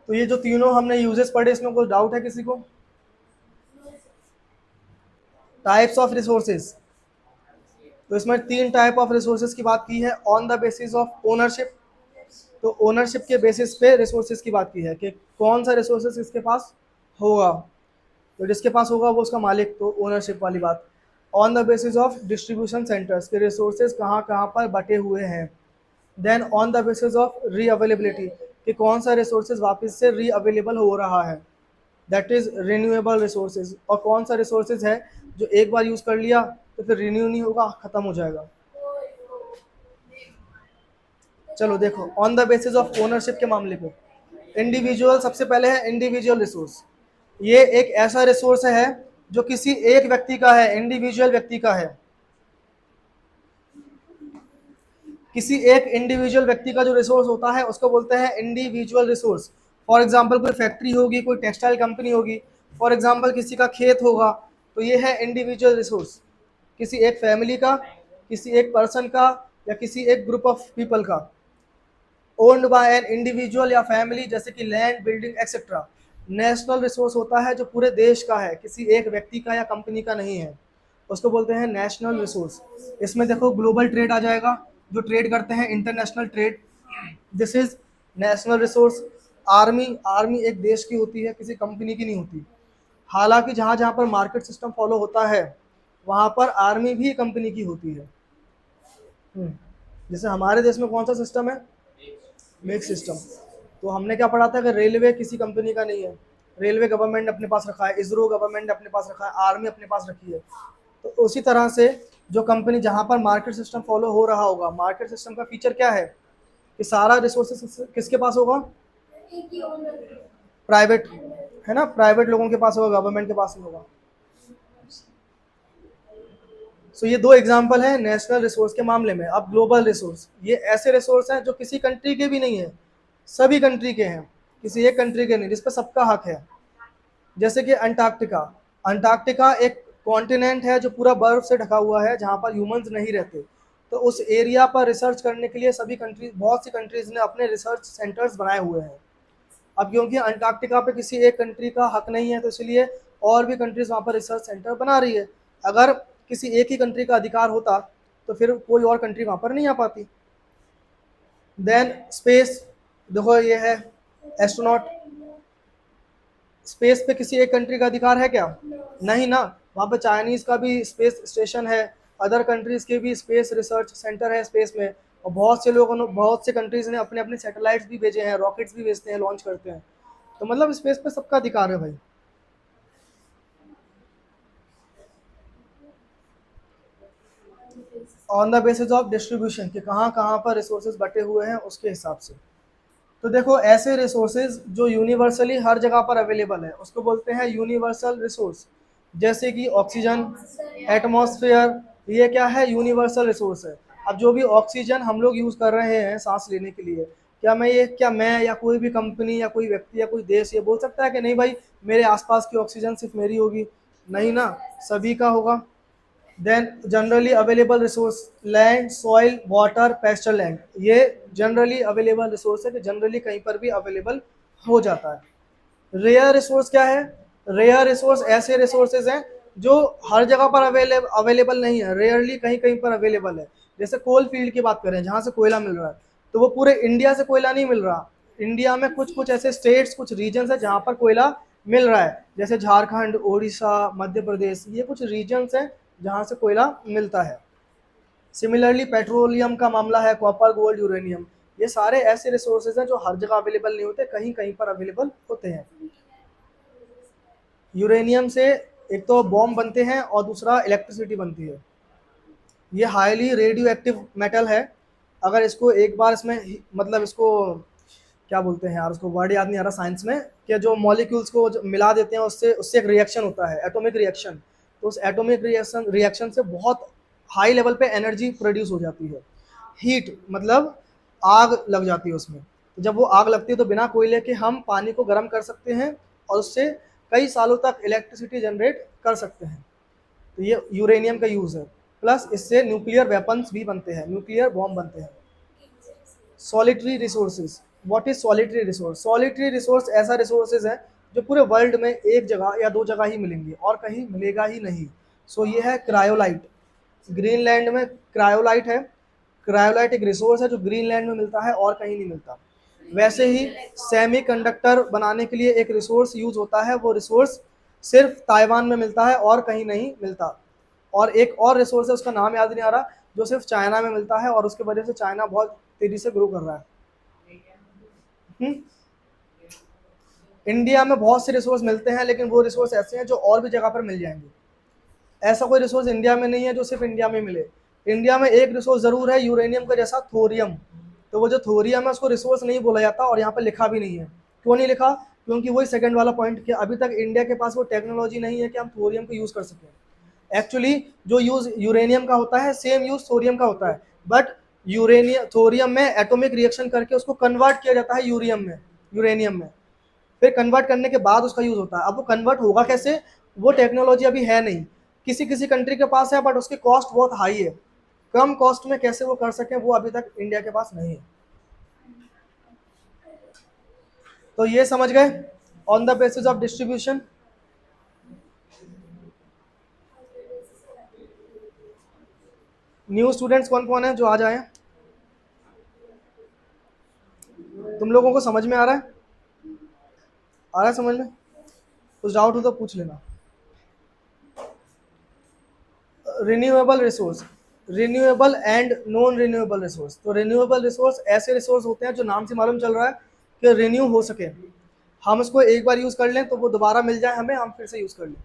तो ये जो तीनों हमने यूजेस पढ़े, इसमें कोई डाउट है किसी को? टाइप्स ऑफ रिसोर्सेज, तो इसमें 3 टाइप ऑफ रिसोर्सेज की बात की है। On the basis of ownership, तो ओनरशिप के बेसिस पे रिसोर्सेज की बात की है कि कौन सा रिसोर्सेज किसके पास होगा, तो जिसके पास होगा वो उसका मालिक, तो ओनरशिप वाली बात। On the basis of distribution centres के रिसोर्सेज कहाँ कहाँ पर बटे हुए हैं। Then on the basis of re availability, कि कौन सा रिसोर्सेज वापस से री अवेलेबल हो रहा है, दैट इज रिन्यूएबल रिसोर्सेज। और कौन सा रिसोर्सेज है जो एक बार यूज़ कर लिया तो फिर रिन्यू नहीं होगा, ख़त्म हो जाएगा। चलो देखो, on the basis of ownership के मामले पे इंडिविजुअल सबसे पहले है। इंडिविजुअल रिसोर्स, ये एक ऐसा रिसोर्स है जो किसी एक व्यक्ति का है, इंडिविजुअल व्यक्ति का है। किसी एक इंडिविजुअल व्यक्ति का जो रिसोर्स होता है उसको बोलते हैं इंडिविजुअल रिसोर्स। फॉर एग्जांपल कोई फैक्ट्री होगी, कोई टेक्सटाइल कंपनी होगी, फॉर एग्जांपल किसी का खेत होगा, तो ये है इंडिविजुअल रिसोर्स। किसी एक फैमिली का, किसी एक पर्सन का, या किसी एक ग्रुप ऑफ पीपल का, ओन्ड बाय एन इंडिविजुअल या फैमिली, जैसे कि land, building etcetera. National resource होता है जो पूरे देश का है, किसी एक व्यक्ति का या कंपनी का नहीं है, उसको बोलते हैं नेशनल रिसोर्स। इसमें देखो ग्लोबल ट्रेड आ जाएगा, जो ट्रेड करते हैं, international trade, this is national resource. Army, army एक देश की होती है, किसी कंपनी की नहीं होती। हालांकि जहाँ जहाँ पर मार्केट सिस्टम फॉलो होता है वहाँ पर आर्मी भी कंपनी की होती है। जैसे हमारे देश में कौन सा सिस्टम है? Make system. तो हमने क्या पढ़ा था कि रेलवे किसी कंपनी का नहीं है, रेलवे गवर्नमेंट ने अपने पास रखा है, इसरो गवर्नमेंट ने अपने पास रखा है, आर्मी अपने पास रखी है। तो उसी तरह से जो कंपनी, जहाँ पर मार्केट सिस्टम फॉलो हो रहा होगा, मार्केट सिस्टम का फीचर क्या है कि सारा रिसोर्सेज किसके पास होगा? प्राइवेट, है ना, प्राइवेट लोगों के पास होगा, गवर्नमेंट के पास नहीं होगा। सो ये दो एग्जाम्पल है नेशनल रिसोर्स के मामले में। अब ग्लोबल रिसोर्स, ये ऐसे रिसोर्स हैं जो किसी कंट्री के भी नहीं है, सभी कंट्री के हैं, किसी एक कंट्री के नहीं, जिस पर सबका हक है। जैसे कि अंटार्कटिका, अंटार्कटिका एक कॉन्टिनेंट है जो पूरा बर्फ से ढका हुआ है, जहाँ पर ह्यूमंस नहीं रहते। तो उस एरिया पर रिसर्च करने के लिए सभी कंट्रीज, बहुत सी कंट्रीज ने अपने रिसर्च सेंटर्स बनाए हुए हैं। अब क्योंकि अंटार्कटिका पे किसी एक कंट्री का हक नहीं है, तो इसलिए और भी कंट्रीज वहाँ पर रिसर्च सेंटर बना रही है। अगर किसी एक ही कंट्री का अधिकार होता तो फिर कोई और कंट्री वहाँ पर नहीं आ पाती। देन स्पेस, देखो ये है एस्ट्रोनॉट, स्पेस पे किसी एक कंट्री का अधिकार है क्या? नहीं ना, वहाँ पे चाइनीज का भी स्पेस स्टेशन है, अदर कंट्रीज के भी स्पेस रिसर्च सेंटर है स्पेस में, और बहुत से लोगों ने, बहुत से कंट्रीज ने अपने अपने सैटेलाइट्स भी भेजे हैं, रॉकेट्स भी भेजते हैं, लॉन्च करते हैं। तो मतलब स्पेस पे सबका अधिकार है भाई। On the basis of distribution, कि कहाँ कहाँ पर रिसोर्सेज बटे हुए हैं उसके हिसाब से। तो देखो ऐसे रिसोर्सेज जो यूनिवर्सली हर जगह पर अवेलेबल है उसको बोलते हैं यूनिवर्सल रिसोर्स। जैसे कि ऑक्सीजन, एटमॉस्फेयर, ये क्या है? यूनिवर्सल रिसोर्स है। अब जो भी ऑक्सीजन हम लोग यूज़ कर रहे हैं सांस लेने के लिए, क्या मैं या कोई भी कंपनी या कोई व्यक्ति या कोई देश ये बोल सकता है कि नहीं भाई मेरे आसपास की ऑक्सीजन सिर्फ मेरी होगी? नहीं ना, सभी का होगा। Then generally available resource, land, soil, water, pasture land, ये जनरली अवेलेबल रिसोर्स है कि जनरली कहीं पर भी अवेलेबल हो जाता है। रेयर रिसोर्स क्या है? रेयर रिसोर्स ऐसे रिसोर्सेज हैं जो हर जगह पर अवेलेबल नहीं है, रेयरली कहीं कहीं पर अवेलेबल है। जैसे कोल फील्ड की बात करें, जहाँ से कोयला मिल रहा है, तो वो पूरे इंडिया से कोयला नहीं मिल रहा। इंडिया में कुछ कुछ ऐसे स्टेट्स, कुछ रीजन्स है जहाँ पर कोयला मिल रहा है, जैसे झारखंड, उड़ीसा, मध्य प्रदेश, ये कुछ रीजन्स हैं जहाँ से कोयला मिलता है। सिमिलरली पेट्रोलियम का मामला है, कॉपर, गोल्ड, यूरेनियम, ये सारे ऐसे रिसोर्सेज हैं जो हर जगह अवेलेबल नहीं होते, कहीं कहीं पर अवेलेबल होते हैं। यूरेनियम से एक तो बॉम्ब बनते हैं और दूसरा इलेक्ट्रिसिटी बनती है। ये हाईली रेडियो एक्टिव मेटल है। अगर इसको एक बार इसमें मतलब इसको क्या बोलते हैं यार, उसको वर्ड याद नहीं आ रहा साइंस में, कि जो मॉलिक्यूल्स को जो मिला देते हैं उससे उससे एक रिएक्शन होता है, एटॉमिक रिएक्शन। तो उस एटॉमिक रिएक्शन रिएक्शन से बहुत हाई लेवल पे एनर्जी प्रोड्यूस हो जाती है। हीट मतलब आग लग जाती है उसमें। तो जब वो आग लगती है तो बिना कोयले के हम पानी को गर्म कर सकते हैं और उससे कई सालों तक इलेक्ट्रिसिटी जनरेट कर सकते हैं। तो ये यूरेनियम का यूज़ है। प्लस इससे न्यूक्लियर वेपन्स भी बनते हैं, न्यूक्लियर बॉम्ब बनते हैं। Solitary resources, what is solitary resource? Solitary resource ऐसा रिसोर्सेज है जो पूरे वर्ल्ड में एक जगह या दो जगह ही मिलेंगे और कहीं मिलेगा ही नहीं। सो ये है क्रायोलाइट। ग्रीनलैंड में क्रायोलाइट है। क्रायोलाइट एक रिसोर्स है जो ग्रीनलैंड में मिलता है और कहीं नहीं मिलता। वैसे ही सेमीकंडक्टर बनाने के लिए एक रिसोर्स यूज होता है, वो रिसोर्स सिर्फ ताइवान में मिलता है और कहीं नहीं मिलता। और एक और रिसोर्स है, उसका नाम याद नहीं आ रहा, जो सिर्फ चाइना में मिलता है और उसके वजह से चाइना बहुत तेजी से ग्रो कर रहा है। हम्म? इंडिया में बहुत से रिसोर्स मिलते हैं, लेकिन वो रिसोर्स ऐसे हैं जो और भी जगह पर मिल जाएंगे। ऐसा कोई रिसोर्स इंडिया में नहीं है जो सिर्फ इंडिया में मिले। इंडिया में एक रिसोर्स जरूर है यूरेनियम का जैसा, थोरियम। तो वो जो थोरियम है उसको रिसोर्स नहीं बोला जाता और यहाँ पर लिखा भी नहीं है। क्यों नहीं लिखा? क्योंकि वही सेकंड वाला पॉइंट, कि अभी तक इंडिया के पास वो टेक्नोलॉजी नहीं है कि हम थोरियम को यूज कर सकें। एक्चुअली जो यूज यूरेनियम का होता है सेम यूज थोरियम का होता है, बट यूरेनियम थोरियम में एटॉमिक रिएक्शन करके उसको कन्वर्ट किया जाता है यूरेनियम में। फिर कन्वर्ट करने के बाद उसका यूज होता है। अब वो कन्वर्ट होगा कैसे, वो टेक्नोलॉजी अभी है नहीं, किसी किसी कंट्री के पास है, बट उसकी कॉस्ट बहुत हाई है। कम कॉस्ट में कैसे वो कर सकें, वो अभी तक इंडिया के पास नहीं है। तो ये समझ गए on the basis of distribution. New students कौन कौन है जो आ जाए? तुम लोगों को समझ में आ रहा है? आ रहा है समझ में? कुछ डाउट हो तो पूछ लेना। Renewable resource, renewable and non renewable resource. तो रिन्यूएबल रिसोर्स ऐसे रिसोर्स होते हैं जो नाम से मालूम चल रहा है कि रिन्यू हो सके, हम इसको एक बार यूज कर लें तो वो दोबारा मिल जाए हमें, हम फिर से यूज कर लें,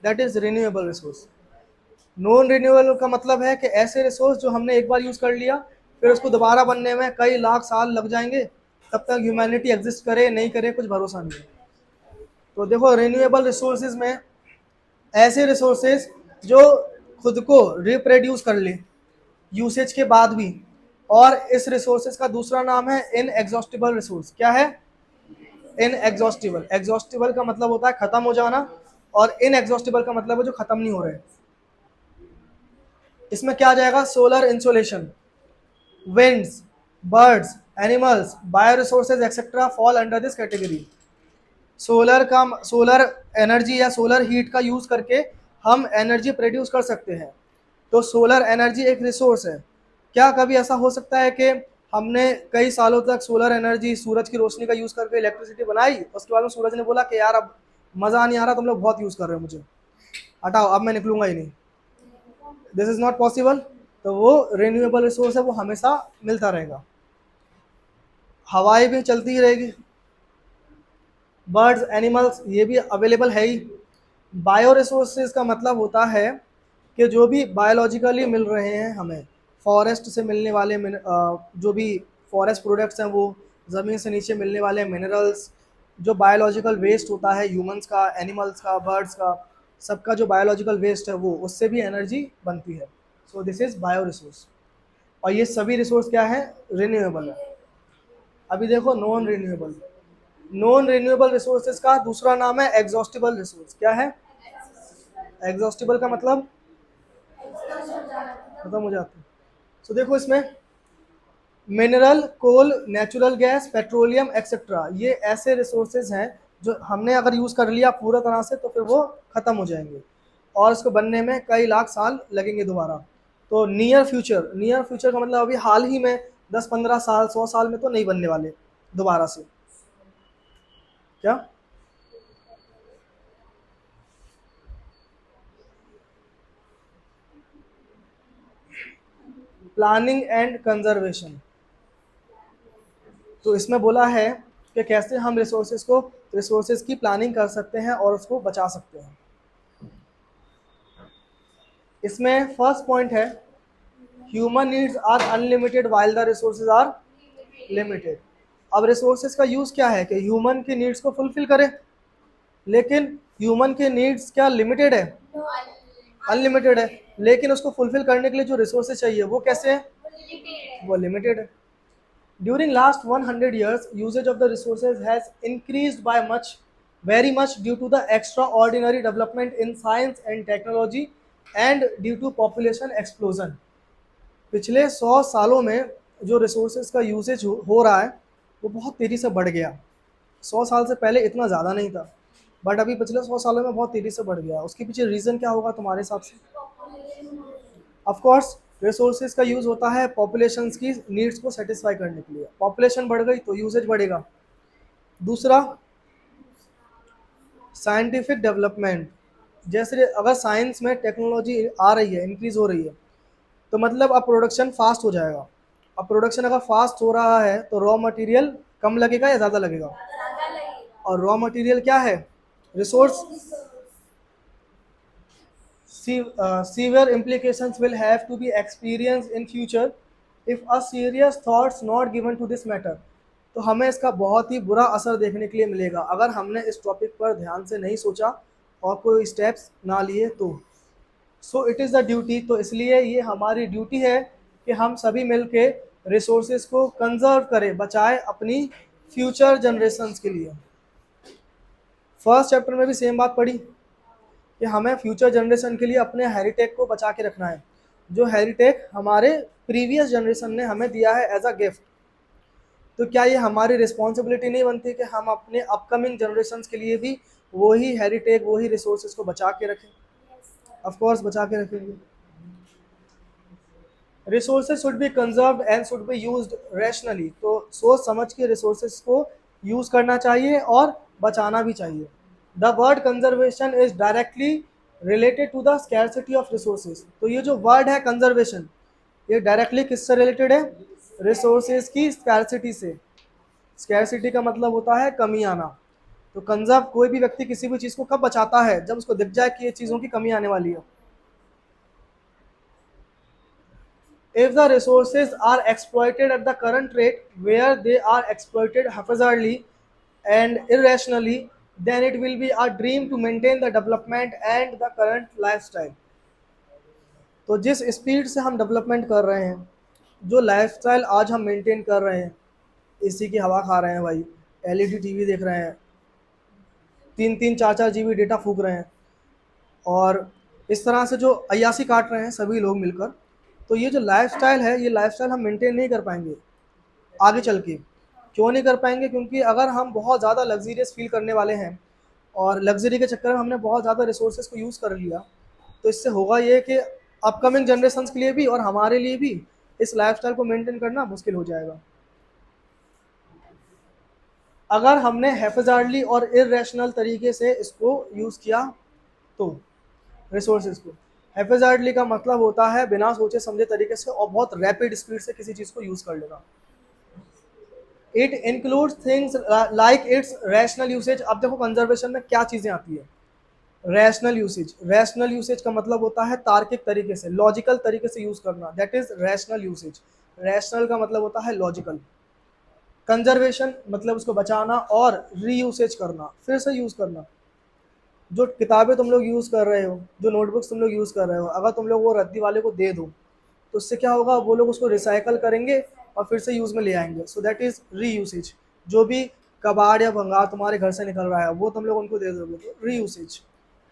that is renewable resource. Non renewable का मतलब है कि ऐसे रिसोर्स जो हमने एक बार यूज कर लिया, फिर उसको दोबारा बनने में कई लाख साल लग जाएंगे, तब तक ह्यूमैनिटी एग्जिस्ट करे नहीं करे कुछ भरोसा नहीं है। तो देखो रिन्यूएबल रिसोर्सेज में ऐसे रिसोर्सेज जो खुद को रिप्रोड्यूस कर ले यूसेज के बाद भी। और इस रिसोर्सेज का दूसरा नाम है इनएग्जॉस्टिबल रिसोर्स। क्या है? इनएग्जॉस्टिबल। एग्जॉस्टिबल का मतलब होता है खत्म हो जाना, और इनएग्जॉस्टिबल का मतलब है जो खत्म नहीं हो रहे। इसमें क्या आ जाएगा? Solar insolation, winds, birds, animals, bioresources etcetera fall under this category. Solar energy या सोलर हीट का यूज करके हम एनर्जी प्रोड्यूस कर सकते हैं। तो सोलर एनर्जी एक रिसोर्स है। क्या कभी ऐसा हो सकता है कि हमने कई सालों तक सोलर एनर्जी, सूरज की रोशनी का यूज करके इलेक्ट्रिसिटी बनाई, उसके बाद में सूरज ने बोला कि यार अब मजा नहीं आ रहा, तुम लोग बहुत यूज कर रहे हो, मुझे हटाओ, अब मैं निकलूंगा ही नहीं। This is not possible. तो वो रिन्यूएबल रिसोर्स है, वो हमेशा मिलता रहेगा। हवाएं भी चलती ही रहेगी, बर्ड्स, एनिमल्स, ये भी अवेलेबल है ही। बायो रिसोर्सेज का मतलब होता है कि जो भी बायोलॉजिकली मिल रहे हैं हमें, फॉरेस्ट से मिलने वाले जो भी फॉरेस्ट प्रोडक्ट्स हैं, वो ज़मीन से नीचे मिलने वाले मिनरल्स, जो बायोलॉजिकल वेस्ट होता है ह्यूमंस का, एनिमल्स का, बर्ड्स का, सबका जो बायोलॉजिकल वेस्ट है वो, उससे भी एनर्जी बनती है। So this is bio resource. और ये सभी रिसोर्स क्या है? रिन्यूएबल है। अभी देखो non renewable. Non renewable resources का दूसरा नाम है एग्जॉस्टिबल रिसोर्स। क्या है? एग्जॉस्टिबल का मतलब खत्म हो जाते हैं। सो देखो इसमें मिनरल, कोल, नेचुरल गैस, पेट्रोलियम एक्सेट्रा, ये ऐसे रिसोर्सेज हैं जो हमने अगर यूज़ कर लिया पूरा तरह से तो फिर वो ख़त्म हो जाएंगे, और इसको बनने में कई लाख साल लगेंगे दोबारा। तो नियर फ्यूचर, नियर फ्यूचर का मतलब अभी हाल ही में 10-15 साल, 100 साल में तो नहीं बनने वाले दोबारा से। क्या? Planning and conservation. तो इसमें बोला है कि कैसे हम रिसोर्सेज की प्लानिंग कर सकते हैं और उसको बचा सकते हैं। इसमें फर्स्ट पॉइंट है human needs are unlimited while the resources are limited. अब रिसोर्सेज का यूज़ क्या है कि ह्यूमन की नीड्स को फुलफिल करे, लेकिन ह्यूमन के नीड्स क्या लिमिटेड है? अनलिमिटेड है। लेकिन उसको फुलफिल करने के लिए जो रिसोर्सेज चाहिए वो कैसे है? वो लिमिटेड है। During last 100 years, usage of the resources has increased by very much due to the extraordinary development in science and technology and due to population explosion. पिछले 100 सालों में जो रिसोर्सेज का यूसेज हो रहा है वो बहुत तेज़ी से बढ़ गया। 100 साल से पहले इतना ज़्यादा नहीं था, बट अभी पिछले 100 सालों में बहुत तेज़ी से बढ़ गया। उसके पीछे रीज़न क्या होगा तुम्हारे हिसाब से? ऑफ कोर्स रिसोर्सेज का यूज़ होता है पॉपुलेशंस की नीड्स को सेटिस्फाई करने के लिए। पॉपुलेशन बढ़ गई तो यूसेज बढ़ेगा। दूसरा, साइंटिफिक डेवलपमेंट। जैसे अगर साइंस में टेक्नोलॉजी आ रही है, इंक्रीज हो रही है, तो मतलब अब प्रोडक्शन फास्ट हो जाएगा। अब प्रोडक्शन अगर फास्ट हो रहा है तो रॉ मटेरियल कम लगेगा या ज़्यादा लगेगा? और रॉ मटेरियल क्या है? Resource. Severe implications will have to be experienced in future if a serious thoughts not given to this matter। तो हमें इसका बहुत ही बुरा असर देखने के लिए मिलेगा अगर हमने इस टॉपिक पर ध्यान से नहीं सोचा और कोई स्टेप्स ना लिए तो। So it is the duty, तो इसलिए ये हमारी ड्यूटी है कि हम सभी मिल के रिसोर्सेज को कंजर्व करें, बचाएं अपनी फ्यूचर जनरेशन्स के लिए। फर्स्ट चैप्टर में भी सेम बात पढ़ी कि हमें फ्यूचर जनरेशन के लिए अपने हेरिटेज को बचा के रखना है, जो हेरिटेज हमारे प्रीवियस जनरेशन ने हमें दिया है एज अ गिफ्ट। तो क्या ये हमारी रिस्पॉन्सिबिलिटी नहीं बनती कि हम अपने अपकमिंग जनरेशन के लिए भी वही हेरिटेज, वही रिसोर्सेज को बचा के रखें? ऑफ कोर्स बचा के रखेंगे। Resources should be conserved and should be used rationally. तो सोच समझ के रिसोर्सेज को यूज़ करना चाहिए और बचाना भी चाहिए। The word conservation is directly related to the scarcity of resources. तो ये जो वर्ड है कंजर्वेशन, ये डायरेक्टली किससे रिलेटेड है? रिसोर्सेज की स्कैरसिटी से। स्कैरसिटी का मतलब होता है कमी आना। तो कंजर्व, कोई भी व्यक्ति किसी भी चीज़ को कब बचाता है? जब उसको दिख जाए कि ये चीज़ों की कमी आने वाली है। If the resources are exploited at the current rate, where they are exploited haphazardly and irrationally, then it will be a dream to maintain the development and the current lifestyle. तो जिस स्पीड से हम development कर रहे हैं, जो lifestyle आज हम मेंटेन कर रहे हैं, एसी की हवा खा रहे हैं भाई, एलईडी टीवी देख रहे हैं, 3-3 4-4 GB डेटा फूक रहे हैं, और इस तरह से जो अय्यासी काट रहे हैं सभी लोग मिलकर, तो ये जो लाइफस्टाइल है, ये लाइफस्टाइल हम मेंटेन नहीं कर पाएंगे आगे चल के। क्यों नहीं कर पाएंगे? क्योंकि अगर हम बहुत ज़्यादा लग्जीरियस फील करने वाले हैं और लग्जरी के चक्कर में हमने बहुत ज़्यादा रिसोर्सेज को यूज़ कर लिया, तो इससे होगा ये कि अपकमिंग जनरेशन्स के लिए भी और हमारे लिए भी इस लाइफस्टाइल को मेंटेन करना मुश्किल हो जाएगा। अगर हमने हैफेजार्डली और इरेशनल तरीके से इसको यूज़ किया तो रिसोर्सेज को, हैफेजार्डली का मतलब होता है बिना सोचे समझे तरीके से और बहुत रैपिड स्पीड से किसी चीज़ को यूज़ कर लेना। It includes things like it's rational usage. अब देखो कंजर्वेशन में क्या चीज़ें आती है। रैशनल यूसेज, रैशनल यूसेज का मतलब होता है तार्किक तरीके से, लॉजिकल तरीके से यूज़ करना, that is rational usage. Rational का मतलब होता है लॉजिकल। कंजर्वेशन मतलब उसको बचाना, और रीयूसेज करना, फिर से यूज़ करना। जो किताबें तुम लोग यूज़ कर रहे हो, जो नोटबुक्स तुम लोग यूज़ कर रहे हो, अगर तुम लोग वो रद्दी वाले को दे दो तो उससे क्या होगा, वो लोग उसको रिसाइकल करेंगे और फिर से यूज़ में ले आएंगे। सो दैट इज़ री यूसेज। जो भी कबाड़ या भंगार तुम्हारे घर से निकल रहा है वो तुम लोग उनको दे दोगे, तो री यूसेज।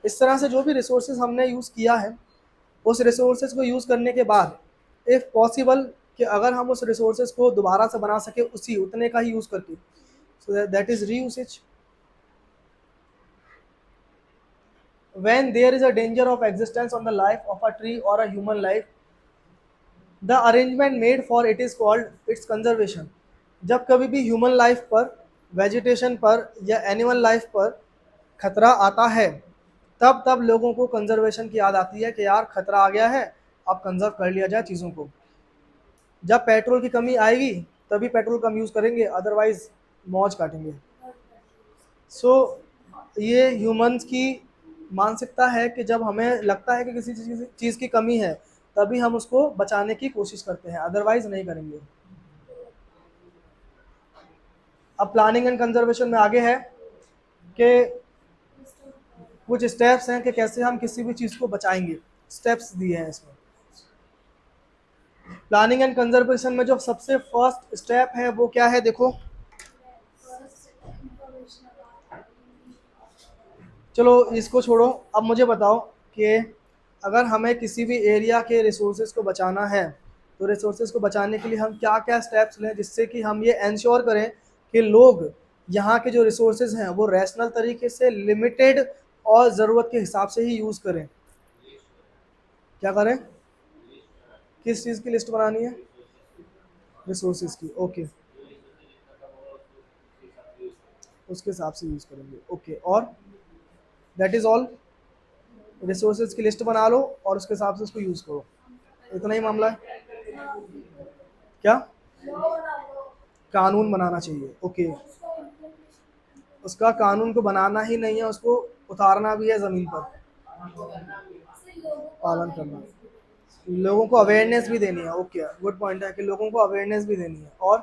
इस तरह से जो भी रिसोर्सेज हमने यूज़ किया है, उस रिसोर्सेज को यूज़ करने के बाद इफ़ पॉसिबल कि अगर हम उस रिसोर्सेज को दोबारा से बना सके उसी उतने का ही यूज़ करके, सो दैट इज़ री usage. When there is a danger of existence on the life of a tree or a human life, the arrangement made for it is called its conservation। जब कभी भी human life पर, vegetation पर या animal life पर खतरा आता है, तब तब लोगों को कंजर्वेशन की याद आती है कि यार खतरा आ गया है, अब कंजर्व कर लिया जाए चीज़ों को। जब पेट्रोल की कमी आएगी तभी पेट्रोल कम यूज़ करेंगे, अदरवाइज मौज काटेंगे। सो ये ह्यूमंस की मानसिकता है कि जब हमें लगता है कि किसी चीज़ की कमी है तभी हम उसको बचाने की कोशिश करते हैं, अदरवाइज नहीं करेंगे। अब प्लानिंग एंड कंजर्वेशन में आगे है कि कुछ स्टेप्स हैं कि कैसे हम किसी भी चीज़ को बचाएंगे, स्टेप्स दिए हैं इसमें। प्लानिंग एंड कंजर्वेशन में जो सबसे फर्स्ट स्टेप है वो क्या है, देखो। चलो इसको छोड़ो, अब मुझे बताओ कि अगर हमें किसी भी एरिया के रिसोर्सेज को बचाना है तो रिसोर्सेज को बचाने के लिए हम क्या क्या स्टेप्स लें जिससे कि हम ये इंश्योर करें कि लोग यहाँ के जो रिसोर्सेज हैं वो रैशनल तरीके से, लिमिटेड और ज़रूरत के हिसाब से ही यूज़ करें। क्या करें? किस चीज़ की लिस्ट बनानी है? रिसोर्सेज की, ओके। उसके हिसाब से यूज़ करेंगे, ओके। और दैट इज़ ऑल। रिसोर्सेज की लिस्ट बना लो और उसके हिसाब से उसको यूज़ करो, इतना ही मामला है। क्या? कानून बनाना चाहिए, ओके। उसका कानून को बनाना ही नहीं है, उसको उतारना भी है ज़मीन पर, पालन करना, लोगों को अवेयरनेस भी देनी है, ओके। गुड पॉइंट है कि लोगों को अवेयरनेस भी देनी है। और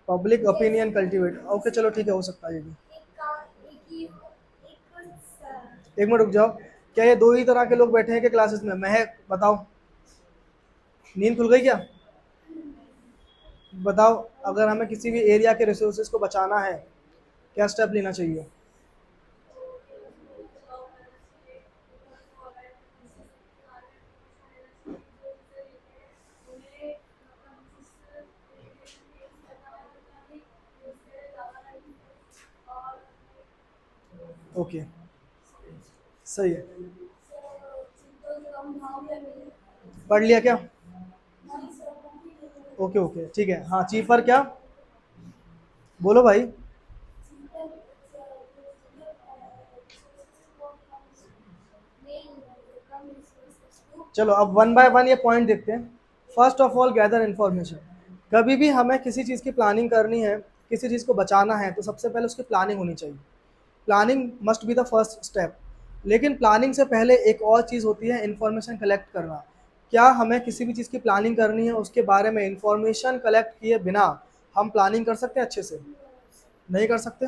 पब्लिक ओपिनियन कल्टीवेट, ओके चलो ठीक है, हो सकता है ये भी। एक मिनट रुक जाओ, क्या ये दो ही तरह के लोग बैठे हैं कि क्लासेस में? महक बताओ, नींद खुल गई क्या? बताओ, अगर हमें किसी भी एरिया के रिसोर्सेज को बचाना है क्या स्टेप लेना चाहिए? ओके, सही है। पढ़ लिया क्या? ओके ओके ठीक है। हाँ, चीपर क्या? बोलो भाई। चलो अब वन बाय वन ये पॉइंट देखते हैं। First of all, gather information. कभी भी हमें किसी चीज़ की प्लानिंग करनी है, किसी चीज़ को बचाना है, तो सबसे पहले उसकी प्लानिंग होनी चाहिए। Planning must be the first step. लेकिन प्लानिंग से पहले एक और चीज़ होती है, इन्फॉर्मेशन कलेक्ट करना। क्या हमें किसी भी चीज़ की प्लानिंग करनी है, उसके बारे में इन्फॉर्मेशन कलेक्ट किए बिना हम प्लानिंग कर सकते हैं? अच्छे से नहीं कर सकते।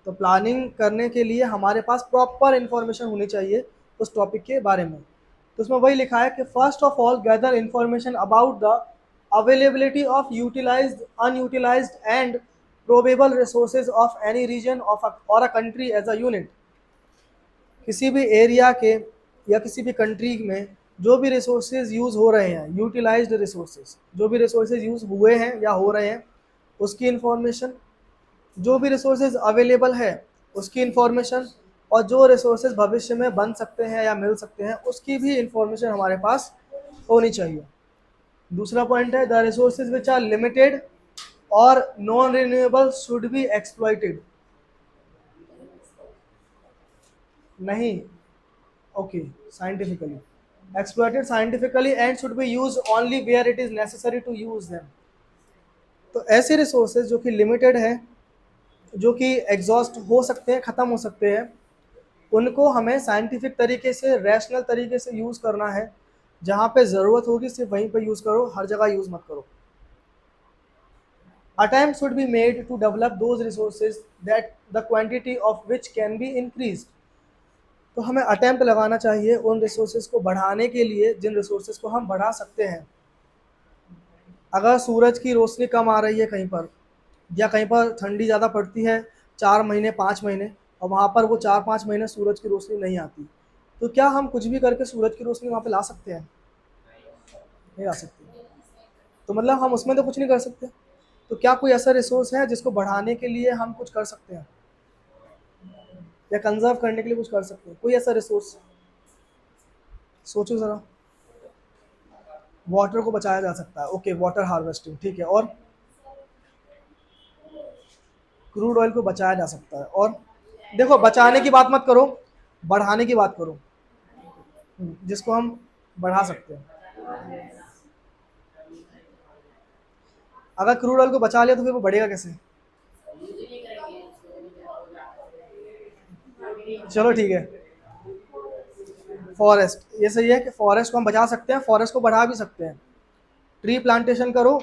तो प्लानिंग करने के लिए हमारे पास प्रॉपर इन्फॉर्मेशन होनी चाहिए उस टॉपिक के बारे में। तो उसमें वही लिखा है कि first of all gather information about the availability of utilised, unutilised and probable resources of any region of और a country as a unit. किसी भी एरिया के या किसी भी कंट्री में जो भी रिसोर्सेज यूज़ हो रहे हैं, यूटिलाइज्ड रिसोर्सेज, जो भी रिसोर्सेज यूज़ हुए हैं या हो रहे हैं उसकी इंफॉर्मेशन, जो भी रिसोर्सेज अवेलेबल है उसकी इंफॉर्मेशन, और जो रिसोर्सेज भविष्य में बन सकते हैं या मिल सकते हैं उसकी भी इंफॉर्मेशन हमारे पास होनी चाहिए। दूसरा पॉइंट है the resources which are limited और non renewable should be exploited. नहीं, okay, scientifically exploited scientifically and should be use only where it is necessary to use them. तो ऐसे रिसोर्सेज जो कि लिमिटेड है, जो कि एग्जॉस्ट हो सकते हैं, ख़त्म हो सकते हैं, उनको हमें साइंटिफिक तरीके से, रैशनल तरीके से यूज़ करना है। जहाँ पे ज़रूरत होगी सिर्फ वहीं पे यूज़ करो, हर जगह यूज़ मत करो। Attempt should be made to develop those resources that the quantity of which can be increased। तो हमें अटैम्प्ट लगाना चाहिए उन रिसोर्सेज को बढ़ाने के लिए जिन रिसोर्सेज को हम बढ़ा सकते हैं। अगर सूरज की रोशनी कम आ रही है कहीं पर, या कहीं पर ठंडी ज़्यादा पड़ती है 4 महीने 5 महीने, और वहाँ पर वो 4-5 महीने सूरज की रोशनी नहीं आती, तो क्या हम कुछ भी करके सूरज की रोशनी वहाँ पे ला सकते हैं? नहीं ला सकते। तो मतलब हम उसमें तो कुछ नहीं कर सकते। तो क्या कोई ऐसा रिसोर्स है जिसको बढ़ाने के लिए हम कुछ कर सकते हैं या कंजर्व करने के लिए कुछ कर सकते हैं? कोई ऐसा रिसोर्स सोचो ज़रा। वाटर को बचाया जा सकता है, ओके, वाटर हार्वेस्टिंग, ठीक है। और क्रूड ऑयल को बचाया जा सकता है। और देखो, बचाने की बात मत करो, बढ़ाने की बात करो, जिसको हम बढ़ा सकते हैं। अगर क्रूड ऑयल को बचा लिया तो फिर वो बढ़ेगा कैसे? चलो ठीक है, फॉरेस्ट, ये सही है कि फॉरेस्ट को हम बचा सकते हैं, फॉरेस्ट को बढ़ा भी सकते हैं। ट्री प्लांटेशन करो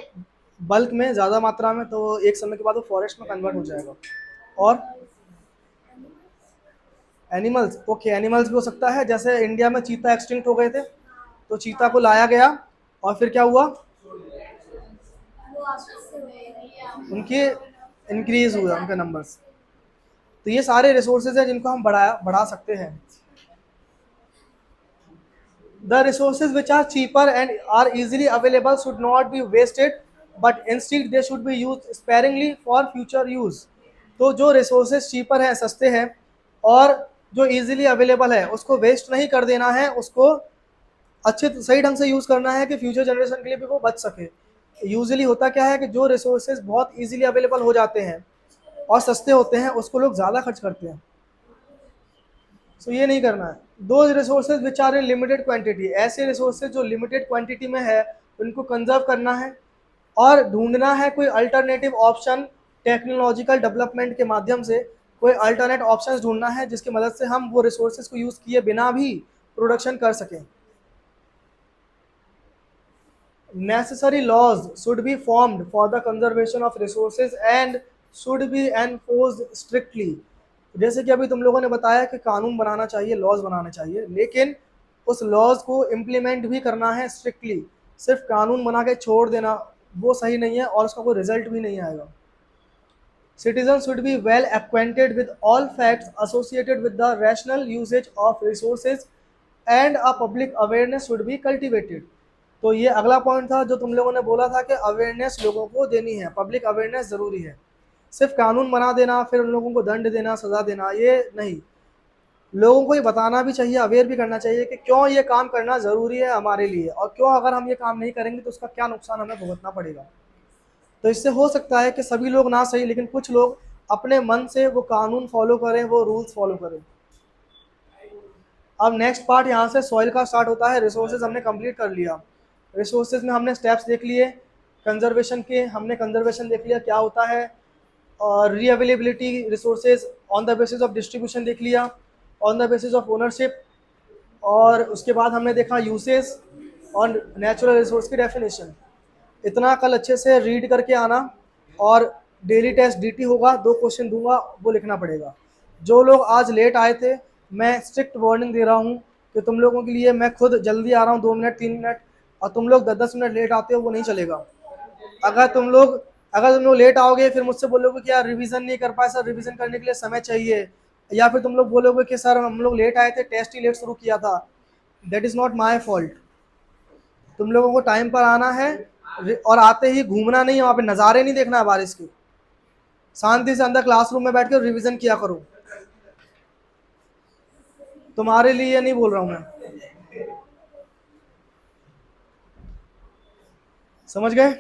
बल्क में, ज़्यादा मात्रा में, तो एक समय के बाद वो फॉरेस्ट में कन्वर्ट हो जाएगा। और एनिमल्स, ओके, एनिमल्स भी हो सकता है। जैसे इंडिया में चीता एक्सटिंक्ट हो गए थे, तो चीता को लाया गया और फिर क्या हुआ, उनके इंक्रीज हुआ उनके नंबर्स। तो ये सारे रिसोर्सेज हैं जिनको हम बढ़ा सकते हैं। The resources which are cheaper and are easily available should not be wasted, but instead they should be used sparingly for future use। तो जो रिसोर्सेज चीपर हैं, सस्ते हैं, और जो इजीली अवेलेबल है, उसको वेस्ट नहीं कर देना है, उसको अच्छे सही ढंग से यूज़ करना है कि फ्यूचर जनरेशन के लिए भी वो बच सके। यूजुअली होता क्या है कि जो रिसोर्सेज बहुत इजीली अवेलेबल हो जाते हैं और सस्ते होते हैं उसको लोग ज़्यादा खर्च करते हैं। सो ये नहीं करना है। दो resources which are in limited quantity, ऐसे रिसोर्सेज जो लिमिटेड क्वांटिटी में है उनको कंजर्व करना है और ढूंढना है कोई अल्टरनेटिव ऑप्शन। टेक्नोलॉजिकल डेवलपमेंट के माध्यम से कोई अल्टरनेट ऑप्शंस ढूंढना है जिसकी मदद से हम वो रिसोर्सेज को यूज़ किए बिना भी प्रोडक्शन कर सकें। Necessary laws should be formed for the conservation of resources and should be enforced strictly। जैसे कि अभी तुम लोगों ने बताया कि कानून बनाना चाहिए, लॉज बनाने चाहिए, लेकिन उस लॉज को इम्प्लीमेंट भी करना है स्ट्रिक्टली। सिर्फ कानून बना के छोड़ देना वो सही नहीं है और उसका कोई रिजल्ट भी नहीं आएगा। Citizens should be well acquainted with all facts associated with the rational usage of resources and a public awareness should be cultivated। तो ये अगला पॉइंट था जो तुम लोगों ने बोला था कि अवेयरनेस लोगों को देनी है, पब्लिक अवेयरनेस ज़रूरी है। सिर्फ कानून बना देना फिर उन लोगों को दंड देना, सज़ा देना, ये नहीं। लोगों को ये बताना भी चाहिए, अवेयर भी करना चाहिए कि क्यों ये काम करना ज़रूरी है हमारे लिए, और क्यों अगर हम ये काम नहीं करेंगे तो उसका क्या नुकसान हमें भुगतना पड़ेगा। तो इससे हो सकता है कि सभी लोग ना सही, लेकिन कुछ लोग अपने मन से वो कानून फॉलो करें, वो रूल्स फॉलो करें। अब नेक्स्ट पार्ट यहाँ से सॉइल का स्टार्ट होता है। रिसोर्सेज हमने कंप्लीट कर लिया, रिसोर्सेज में हमने स्टेप्स देख लिए, कंजर्वेशन के हमने कंजर्वेशन देख लिया क्या होता है, और reavailability resources on the basis of distribution देख लिया, on the basis of ownership, और उसके बाद हमने देखा यूसेज और नेचुरल रिसोर्स की डेफिनेशन। इतना कल अच्छे से रीड करके आना, और डेली टेस्ट डीटी होगा, 2 क्वेश्चन दूंगा, वो लिखना पड़ेगा। जो लोग आज लेट आए थे मैं स्ट्रिक्ट वार्निंग दे रहा हूँ कि तुम लोगों के लिए मैं खुद जल्दी आ रहा हूँ 2 मिनट 3 मिनट, और तुम लोग 10-10 मिनट लेट आते हो, वो नहीं चलेगा। अगर तुम लोग लेट आओगे फिर मुझसे बोलोगे कि यार रिवीजन नहीं कर पाए सर, रिवीजन करने के लिए समय चाहिए, या फिर तुम लोग बोलोगे कि सर हम लोग लेट आए थे, टेस्ट ही लेट शुरू किया था, that is not my fault. तुम लोगों को टाइम पर आना है, और आते ही घूमना नहीं है, वहाँ पे नज़ारे नहीं देखना है बारिश के, शांति से अंदर क्लासरूम में बैठ कर रिवीजन किया करो। तुम्हारे लिए नहीं बोल रहा हूँ मैं, समझ गए?